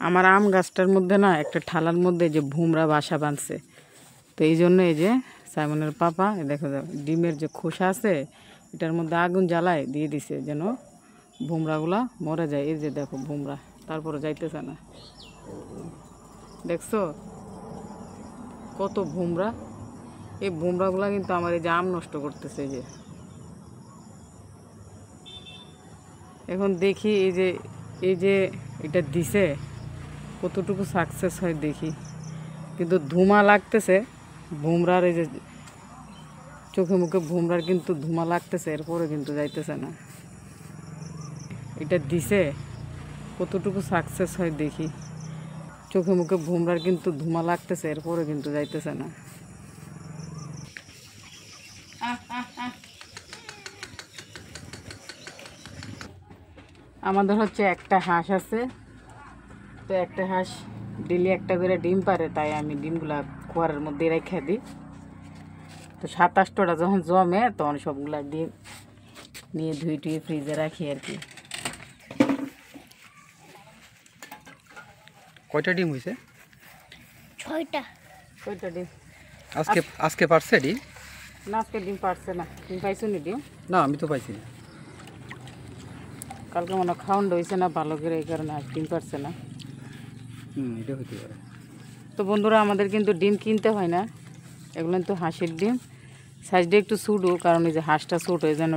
আমার আম গাছটার মধ্যে না একটা ঠালার মধ্যে যে ভুমরা বাসা বাঁধছে, তো এই জন্য এই যে সাইমনের পাপা দেখো ডিমের যে খোসা আছে এটার মধ্যে আগুন জ্বালায় দিয়ে দিছে যেন ভুমরাগুলা মরে যায়। এই যে দেখো ভুমরা, তারপরে যাইতেছে না, দেখছো কত ভুমরা। এই ভুমরাগুলা কিন্তু আমার এই যে আম নষ্ট করতেছে। যে এখন দেখি এই যে এটা দিছে কতটুকু সাকসেস হয় দেখি, কিন্তু ধুমা লাগতেছে ভুমরার, এই যে চোখে মুখে ভুমরার কিন্তু ধুমা লাগতেছে, এরপরে কিন্তু যাইতেছে না। এটা দিছে কতটুকু সাকসেস হয় দেখি, চোখে মুখে ভুমরার কিন্তু ধুমা লাগতেছে, এরপরে কিন্তু যাইতেছে না। আমাদের হচ্ছে একটা হাঁস আছে, তো একটা হাঁস ডেলি একটা করে ডিম পারে, তাই আমি ডিমগুলা খোয়ারের মধ্যে রেখে দিই। তো 27টা যখন জমে তখন সবগুলা ডিম নিয়ে ধুয়ে টুয়ে ফ্রিজে রাখি আর কি। কয়টা ডিম হয়েছে? 6টা। কয়টা ডিম আজকে পারছে ডিম? না, আজকে ডিম পারছে না। ডিম পাইছো নি? ডিম না, আমি তো পাইছি না। কালকে মনে খাওয়ান হয়েছে না ভালো করে, এই কারণে আজ ডিম পারছে না। এটা হতে পারে। তো বন্ধুরা, আমাদের কিন্তু ডিম কিনতে হয় না, এগুলো কিন্তু হাঁসের ডিম। সাইজটা একটু ছোটো, কারণ এই যে হাঁসটা ছোটো, এই জন্য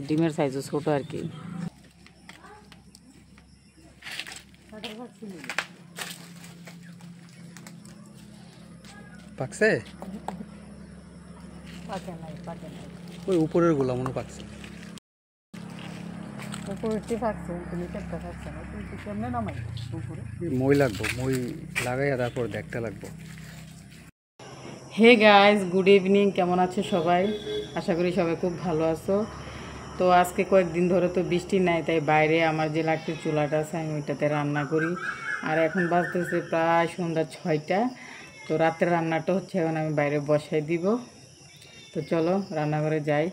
ডিমের সাইজও ছোটো আর কি। পাকছে? ওই উপরের গুলা মনে পাকছে। মই লাগবো, মই লাগাইয়া তারপর দেখতে লাগবো। Hey guys, good evening. কেমন আছে সবাই? আশা করি সবাই খুব ভালো আছো। তো আজকে কয়েকদিন ধরে তো বৃষ্টি নাই, তাই বাইরে আমার যে লাকড়ির চুলাটা আছে আমি ওইটাতে রান্না করি। আর এখন বাজতেছে প্রায় সন্ধ্যা 6টা। তো রাতের রান্নাটা হচ্ছে এখন আমি বাইরে বসাই দিব। তো চলো রান্নাঘরে যাই।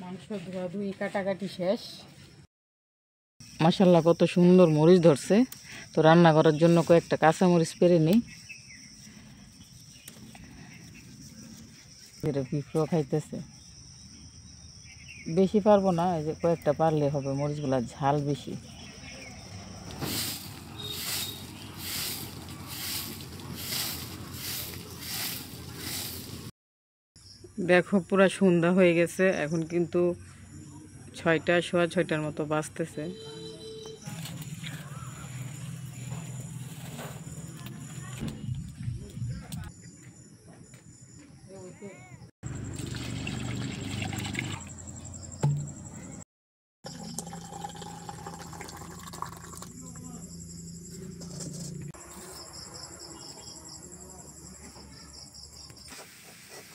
মাংস ধোয়াধুয়ি কাটাকাটি শেষ। মাশাল্লাহ কত সুন্দর মরিচ ধরছে। তো রান্না করার জন্য কয়েকটা কাঁচা মরিচ পেরে নিই। পিঁপড়ো খাইতেছে, বেশি পারবো না, এই যে কয়েকটা পারলে হবে, মরিচগুলা ঝাল বেশি। দেখো পুরা সন্ধ্যা হয়ে গেছে, এখন কিন্তু 6টা, সোয়া 6টার মতো বাজতেছে।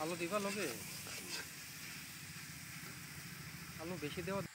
আলু দিবা লগে? আলু বেশি দেওয়া?